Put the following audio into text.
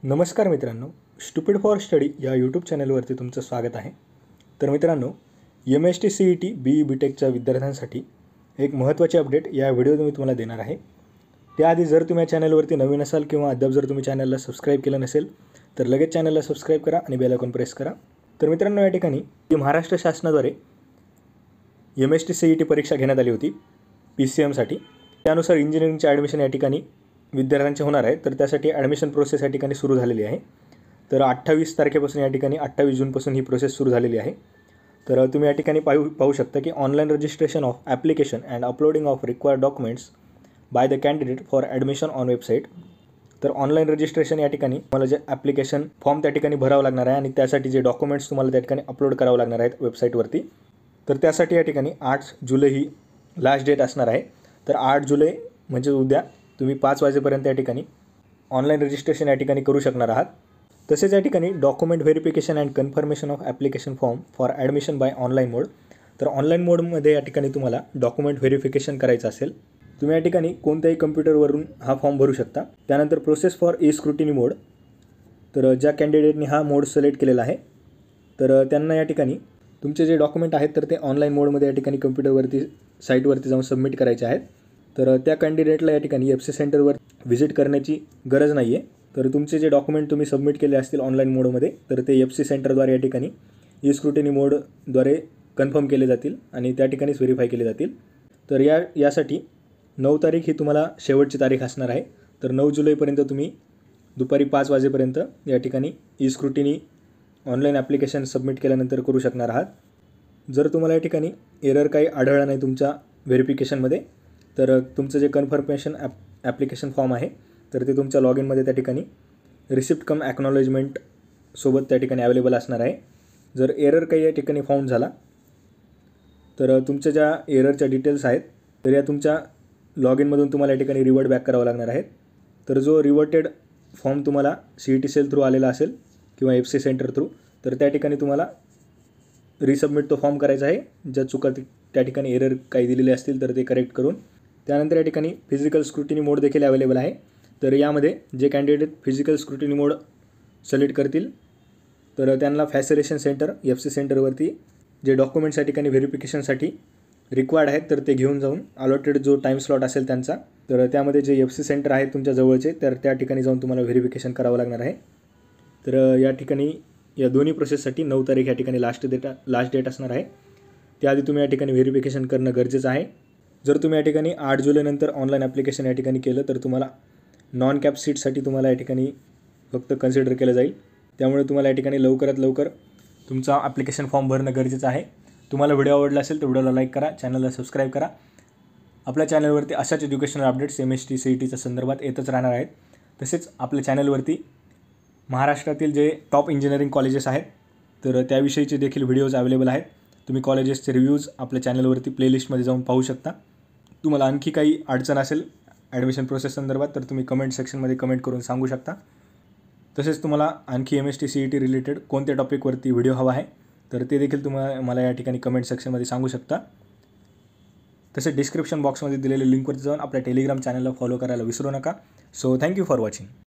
नमस्कार मित्रांनो, stupid for study या यूट्यूब चॅनलवरती तुमचं स्वागत आहे. तर मित्रांनो, MST CET BE BTechच्या विद्यार्थ्यांसाठी एक महत्त्वाची अपडेट या व्हिडिओत मी तुम्हाला देणार आहे. त्याआधी जर तुम्ही या चॅनलवरती नवीन असाल किंवा अद्याप जर तुम्ही चॅनलला सबस्क्राईब केलं नसेल तर लगेच चॅनलला सबस्क्राईब करा आणि बेल आयकॉन प्रेस करा. तर मित्रांनो, या ठिकाणी महाराष्ट्र शासनाद्वारे MST CET परीक्षा घेण्यात आली होती PCMसाठी. त्यानुसार इंजिनिअरिंगचे ॲडमिशन या ठिकाणी विद्यार्थ्यांचे होणार आहे. तर त्यासाठी ॲडमिशन प्रोसेस या ठिकाणी सुरू झालेली आहे. तर 28 तारखेपासून या ठिकाणी 28 जूनपासून ही प्रोसेस सुरू झालेली आहे. तर तुम्ही या ठिकाणी पाहू शकता की online registration of application and uploading of required documents by the candidate for admission on website. तर ऑनलाईन रजिस्ट्रेशन या ठिकाणी तुम्हाला जे ॲप्लिकेशन फॉर्म त्या ठिकाणी भरावं लागणार आहे आणि त्यासाठी जे डॉक्युमेंट्स तुम्हाला त्या ठिकाणी अपलोड करावं लागणार आहेत वेबसाईटवरती. तर त्यासाठी या ठिकाणी 8 जुलै ही लास्ट डेट असणार आहे. तर 8 जुलै म्हणजे उद्या तुम्ही 5 वाजेपर्यंत या ठिकाणी ऑनलाईन रजिस्ट्रेशन या ठिकाणी करू शकणार आहात. तसेच या ठिकाणी document verification and confirmation of application form for admission by online mode. तर ऑनलाईन मोडमध्ये या ठिकाणी तुम्हाला डॉक्युमेंट व्हेरिफिकेशन करायचं असेल, तुम्ही या ठिकाणी कोणत्याही कम्प्युटरवरून हा फॉर्म भरू शकता. त्यानंतर प्रोसेस फॉर ई स्क्रुटिनी मोड. तर ज्या कॅन्डिडेटने हा मोड सिलेक्ट केलेला आहे तर त्यांना या ठिकाणी तुमचे जे डॉक्युमेंट आहेत तर ते ऑनलाईन मोडमध्ये या ठिकाणी कम्प्युटरवरती साईटवरती जाऊन सबमिट करायचे आहेत. तर त्या कॅन्डिडेटला या ठिकाणी FC सेंटरवर व्हिजिट करण्याची गरज नाही आहे. तर तुमचे जे डॉक्युमेंट तुम्ही सबमिट केले असतील ऑनलाईन मोडमध्ये तर ते FC सेंटरद्वारे या ठिकाणी ई स्क्रुटिनी मोडद्वारे कन्फर्म केले जातील आणि त्या ठिकाणीच व्हेरीफाय केले जातील. तर यासाठी 9 तारीख ही तुम्हाला शेवटची तारीख असणार आहे. तर 9 जुलैपर्यंत तुम्ही दुपारी 5 वाजेपर्यंत या ठिकाणी E scrutiny online application submit केल्यानंतर करू शकणार आहात. जर तुम्हाला या ठिकाणी एरर काही आढळला नाही तुमच्या व्हेरिफिकेशनमध्ये तर तुमचं जे कन्फर्मेशन ॲप्लिकेशन फॉर्म आहे तर ते तुमच्या लॉग इनमध्ये त्या ठिकाणी रिसिप्ट कम ॲक्नॉलेजमेंट सोबत त्या ठिकाणी अवेलेबल असणार आहे. जर एरर काही या ठिकाणी फाउंड झाला तर तुमच्या ज्या एररच्या डिटेल्स आहेत तर या तुमच्या लॉग इनमधून तुम्हाला या ठिकाणी रिवर्ट बॅक करावं लागणार आहे. तर जो रिवर्टेड फॉर्म तुम्हाला CET सेल थ्रू आलेला असेल किंवा FC सेंटर थ्रू तर त्या ठिकाणी तुम्हाला रिसबमिट तो फॉर्म करायचा आहे. ज्या चुका त्या ठिकाणी एरर काही दिलेले असतील तर ते करेक्ट करून. त्यानंतर या ठिकाणी फिजिकल स्क्रुटिनी मोड देखील अवेलेबल आहे. तर यामध्ये जे कॅन्डिडेट फिजिकल स्क्रुटिनी मोड सिलेक्ट करतील तर त्यांना फॅसिलेशन सेंटर FC सेंटरवरती जे डॉक्युमेंट्स या ठिकाणी व्हेरिफिकेशनसाठी रिक्वायर्ड आहेत तर ते घेऊन जाऊन अलॉटेड जो टाईम स्लॉट असेल त्यांचा तर त्यामध्ये जे FC सेंटर आहेत तुमच्या जवळचे तर त्या ठिकाणी जाऊन तुम्हाला व्हेरिफिकेशन करावं लागणार आहे. तर या ठिकाणी या दोन्ही प्रोसेससाठी 9 तारीख या ठिकाणी लास्ट डेट असणार आहे. त्याआधी तुम्ही या ठिकाणी व्हेरिफिकेशन करणं गरजेचं आहे. जर तुम्ही या ठिकाणी 8 जुलैनंतर ऑनलाईन ॲप्लिकेशन या ठिकाणी केलं तर तुम्हाला नॉन कॅप सीटसाठी तुम्हाला या ठिकाणी फक्त कन्सिडर केलं जाईल. त्यामुळे तुम्हाला या ठिकाणी लवकरात लवकर तुमचा ॲप्लिकेशन फॉर्म भरणं गरजेचं आहे. तुम्हाला व्हिडिओ आवडला असेल तर व्हिडिओला लाईक करा, चॅनलला सबस्क्राईब करा. आपल्या चॅनलवरती अशाच एज्युकेशनल अपडेट्स MST CETच्या संदर्भात येतच राहणार आहेत. तसेच आपल्या चॅनलवरती महाराष्ट्रातील जे टॉप इंजिनिअरिंग कॉलेजेस आहेत तर त्याविषयीचे देखील व्हिडिओज अवेलेबल आहेत. तुम्ही कॉलेजेसचे रिव्ह्यूज आपल्या चॅनलवरती प्लेलिस्टमध्ये जाऊन पाहू शकता. तुम्हाला आणखी काही अडचण असेल ॲडमिशन प्रोसेस संदर्भात तर तुम्ही कमेंट सेक्शनमध्ये कमेंट करून सांगू शकता. तसेच तुम्हाला आणखी MST CET रिलेटेड कोणत्या टॉपिकवरती व्हिडिओ हवा आहे तर ते देखील मला या ठिकाणी कमेंट सेक्शनमध्ये सांगू शकता. तसेच डिस्क्रिप्शन बॉक्समध्ये दिलेल्या लिंकवरती जाऊन आपल्या टेलिग्राम चॅनलला फॉलो करायला विसरू नका. So thank you for watching.